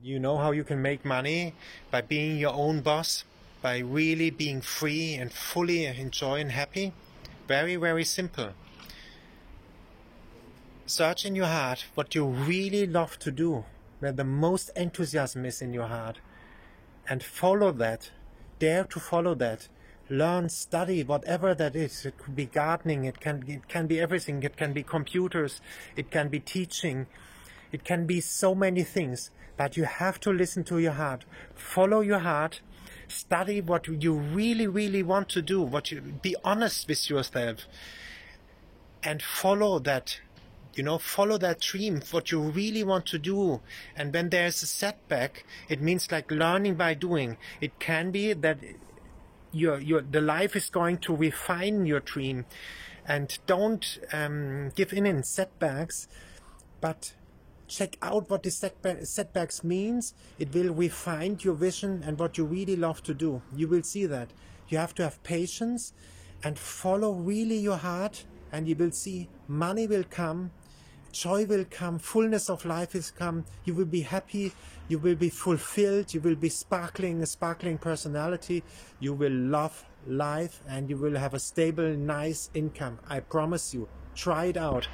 You know how you can make money? By being your own boss, by really being free and fully enjoy and happy. Very, very simple. Search in your heart what you really love to do, where the most enthusiasm is in your heart, and follow that. Dare to follow that. Learn, study, whatever that is. It could be gardening, it can be everything. It can be computers, it can be teaching, it can be so many things. But you have to listen to your heart. Follow your heart. Study what you really, really want to do. Be honest with yourself, and follow that. Follow that dream, what you really want to do. And when there's a setback, it means like learning by doing. It can be that the life is going to refine your dream, and don't give in setbacks, but check out what the setbacks means. It will refine your vision and what you really love to do. You will see that. You have to have patience and follow really your heart, and you will see money will come, joy will come, fullness of life will come. You will be happy, you will be fulfilled, you will be a sparkling personality. You will love life, and you will have a stable, nice income. I promise you. Try it out.